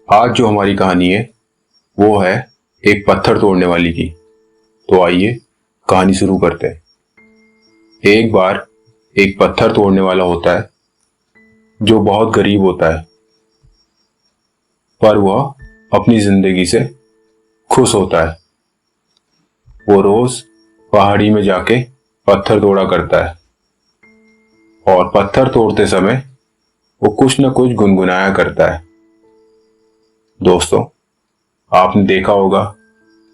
आज जो हमारी कहानी है वो है एक पत्थर तोड़ने वाली की। तो आइए कहानी शुरू करते हैं। एक बार एक पत्थर तोड़ने वाला होता है जो बहुत गरीब होता है, पर वह अपनी जिंदगी से खुश होता है। वो रोज पहाड़ी में जाके पत्थर तोड़ा करता है और पत्थर तोड़ते समय वो कुछ न कुछ गुनगुनाया करता है। दोस्तों, आपने देखा होगा,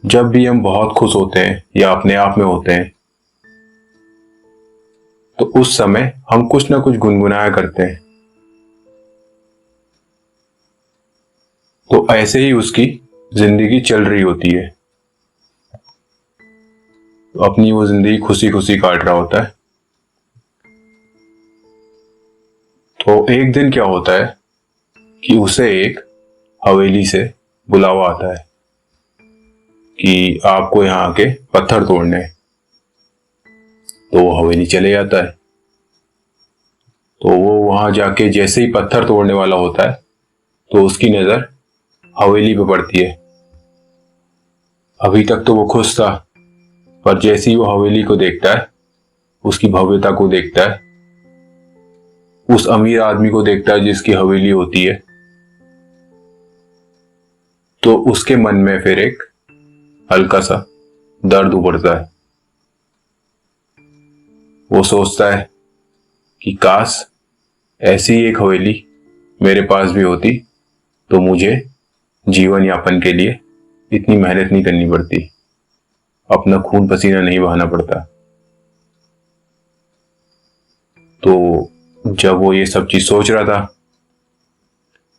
जब भी हम बहुत खुश होते हैं या अपने आप में होते हैं तो उस समय हम कुछ न कुछ गुनगुनाया करते हैं। तो ऐसे ही उसकी जिंदगी चल रही होती है। तो अपनी वो जिंदगी खुशी खुशी काट रहा होता है। तो एक दिन क्या होता है कि उसे एक हवेली से बुलावा आता है कि आपको यहाँ आके पत्थर तोड़ने हैं। तो वो हवेली चले जाता है। तो वो वहां जाके जैसे ही पत्थर तोड़ने वाला होता है तो उसकी नजर हवेली पे पड़ती है। अभी तक तो वो खुश था, पर जैसे ही वो हवेली को देखता है, उसकी भव्यता को देखता है, उस अमीर आदमी को देखता है जिसकी हवेली होती है, तो उसके मन में फिर एक हल्का सा दर्द उभरता है। वो सोचता है कि काश ऐसी एक हवेली मेरे पास भी होती तो मुझे जीवन यापन के लिए इतनी मेहनत नहीं करनी पड़ती, अपना खून पसीना नहीं बहाना पड़ता। तो जब वो ये सब चीज सोच रहा था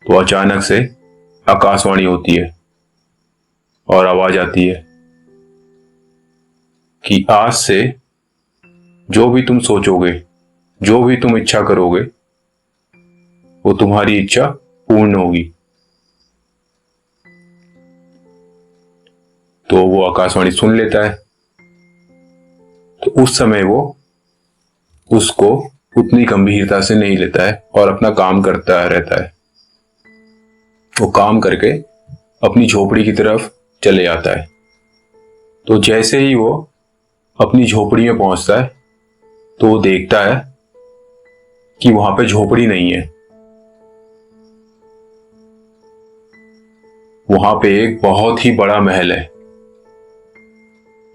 तो अचानक से आकाशवाणी होती है और आवाज आती है कि आज से जो भी तुम सोचोगे, जो भी तुम इच्छा करोगे, वो तुम्हारी इच्छा पूर्ण होगी। तो वो आकाशवाणी सुन लेता है। तो उस समय वो उसको उतनी गंभीरता से नहीं लेता है और अपना काम करता रहता है। वो काम करके अपनी झोपड़ी की तरफ चले जाता है। तो जैसे ही वो अपनी झोपड़ी में पहुंचता है तो वो देखता है कि वहां पे झोपड़ी नहीं है, वहां पे एक बहुत ही बड़ा महल है।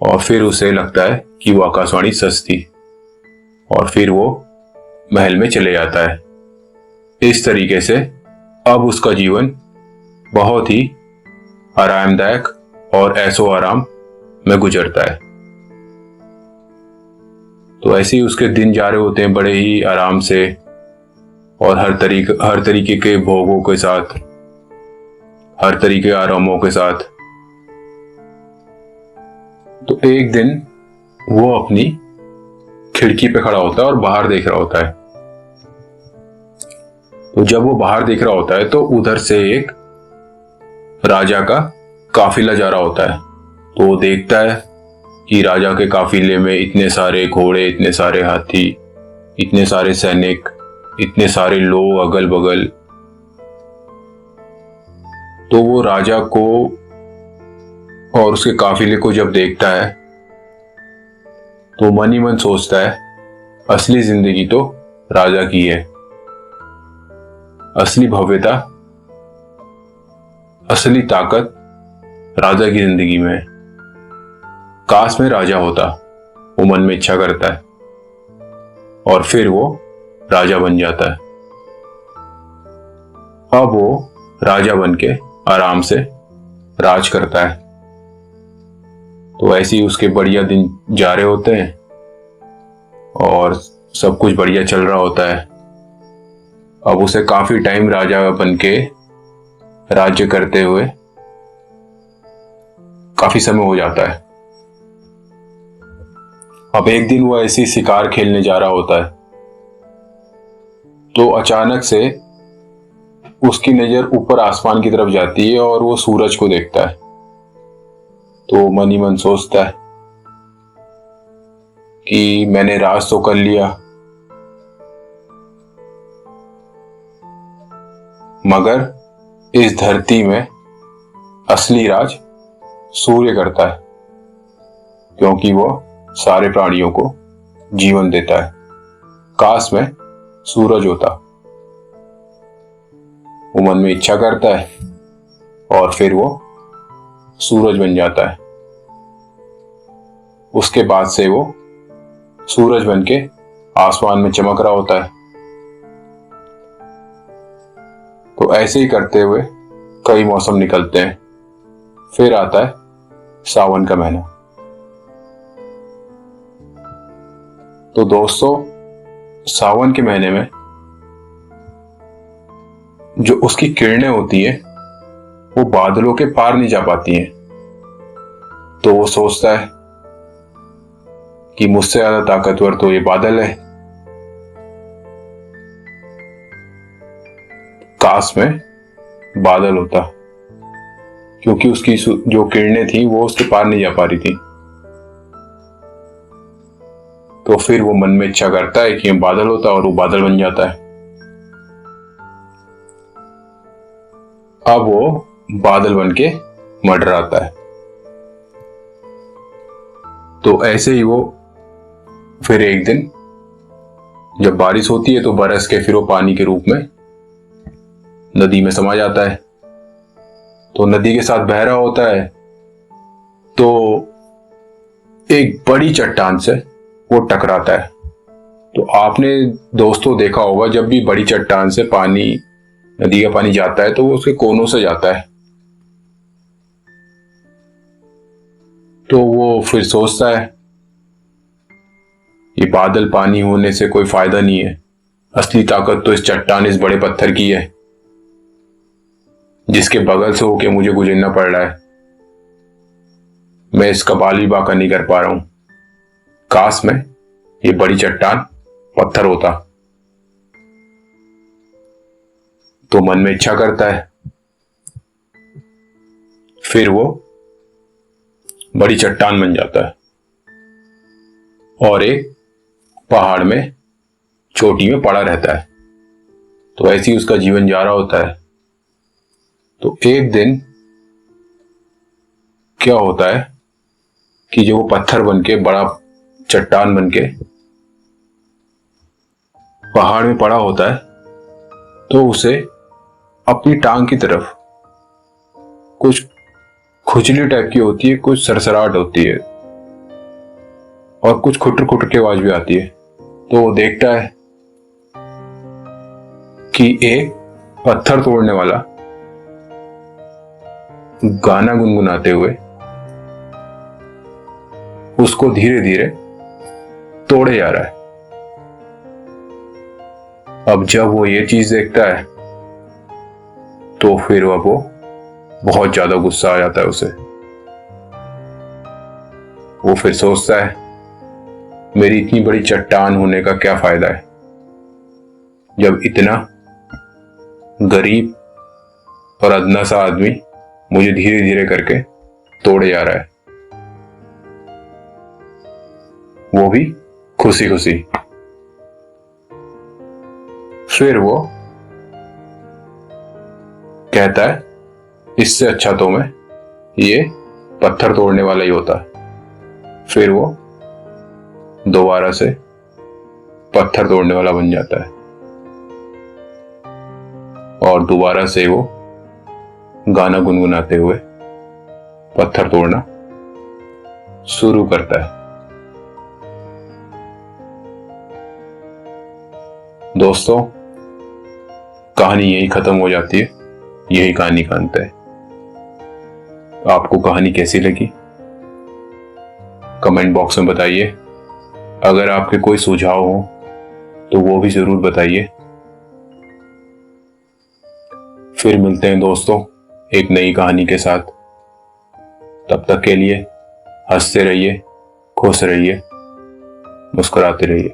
और फिर उसे लगता है कि वो आकाशवाणी सच थी और फिर वो महल में चले जाता है। इस तरीके से अब उसका जीवन बहुत ही आरामदायक और ऐशो आराम में गुजरता है। तो ऐसे ही उसके दिन जा रहे होते हैं बड़े ही आराम से और हर तरीके के भोगों के साथ, हर तरीके के आरामों के साथ। तो एक दिन वो अपनी खिड़की पे खड़ा होता है और बाहर देख रहा होता है। तो जब वो बाहर देख रहा होता है तो उधर से एक राजा का काफिला जा रहा होता है। तो वो देखता है कि राजा के काफिले में इतने सारे घोड़े, इतने सारे हाथी, इतने सारे सैनिक, इतने सारे लोग अगल बगल। तो वो राजा को और उसके काफिले को जब देखता है तो मन ही मन सोचता है, असली जिंदगी तो राजा की है, असली भव्यता, असली ताकत राजा की जिंदगी में है। काश में राजा होता, वो मन में इच्छा करता है और फिर वो राजा बन जाता है। अब वो राजा बन के आराम से राज करता है। तो ऐसे ही उसके बढ़िया दिन जा रहे होते हैं और सब कुछ बढ़िया चल रहा होता है। अब उसे काफी टाइम राजा बन के राज्य करते हुए काफी समय हो जाता है। अब एक दिन वो ऐसे ही शिकार खेलने जा रहा होता है तो अचानक से उसकी नजर ऊपर आसमान की तरफ जाती है और वो सूरज को देखता है। तो मन ही मन सोचता है कि मैंने राज तो कर लिया, मगर इस धरती में असली राज सूर्य करता है, क्योंकि वो सारे प्राणियों को जीवन देता है। काश में सूरज होता। वो मन में इच्छा करता है और फिर वो सूरज बन जाता है। उसके बाद से वो सूरज बन के आसमान में चमक रहा होता है। तो ऐसे ही करते हुए कई मौसम निकलते हैं। फिर आता है सावन का महीना। तो दोस्तों, सावन के महीने में जो उसकी किरणें होती है वो बादलों के पार नहीं जा पाती हैं। तो वो सोचता है कि मुझसे ज्यादा ताकतवर तो ये बादल है। काश में बादल होता, क्योंकि उसकी जो किरणें थी वो उसके पार नहीं जा पा रही थी। तो फिर वो मन में इच्छा करता है कि बादल होता और वो बादल बन जाता है। अब वो बादल बन के मंडराता है। तो ऐसे ही वो फिर एक दिन जब बारिश होती है तो बरस के फिर वो पानी के रूप में नदी में समा जाता है। तो नदी के साथ बह रहा होता है तो एक बड़ी चट्टान से वो टकराता है। तो आपने दोस्तों देखा होगा, जब भी बड़ी चट्टान से पानी, नदी का पानी जाता है तो वो उसके कोनों से जाता है। तो वो फिर सोचता है ये बादल पानी होने से कोई फायदा नहीं है। असली ताकत तो इस चट्टान, इस बड़े पत्थर की है, जिसके बगल से होके मुझे गुजरना पड़ रहा है। मैं इसका बाल भी बांका नहीं कर पा रहा हूं। काश में ये बड़ी चट्टान पत्थर होता। तो मन में इच्छा करता है। फिर वो बड़ी चट्टान बन जाता है और एक पहाड़ में चोटी में पड़ा रहता है। तो ऐसे ही उसका जीवन जा रहा होता है। तो एक दिन क्या होता है कि जो वो पत्थर बनके, बड़ा चट्टान बनके पहाड़ में पड़ा होता है, तो उसे अपनी टांग की तरफ कुछ खुजली टाइप की होती है, कुछ सरसराहट होती है और कुछ खुटर खुटर की आवाज भी आती है। तो वो देखता है कि एक पत्थर तोड़ने वाला गाना गुनगुनाते हुए उसको धीरे धीरे तोड़े जा रहा है। अब जब वो ये चीज देखता है तो फिर वो बहुत ज्यादा गुस्सा आ जाता है उसे। वो फिर सोचता है मेरी इतनी बड़ी चट्टान होने का क्या फायदा है, जब इतना गरीब और अदना सा आदमी मुझे धीरे धीरे करके तोड़े जा रहा है, वो भी खुशी खुशी। फिर वो कहता है इससे अच्छा तो मैं ये पत्थर तोड़ने वाला ही होता। फिर वो दोबारा से पत्थर तोड़ने वाला बन जाता है और दोबारा से वो गाना गुनगुनाते हुए पत्थर तोड़ना शुरू करता है। दोस्तों, कहानी यही खत्म हो जाती है। यही कहानी का अंत है। आपको कहानी कैसी लगी कमेंट बॉक्स में बताइए। अगर आपके कोई सुझाव हो तो वो भी जरूर बताइए। फिर मिलते हैं दोस्तों एक नई कहानी के साथ। तब तक के लिए हंसते रहिए, खुश रहिए, मुस्कुराते रहिए।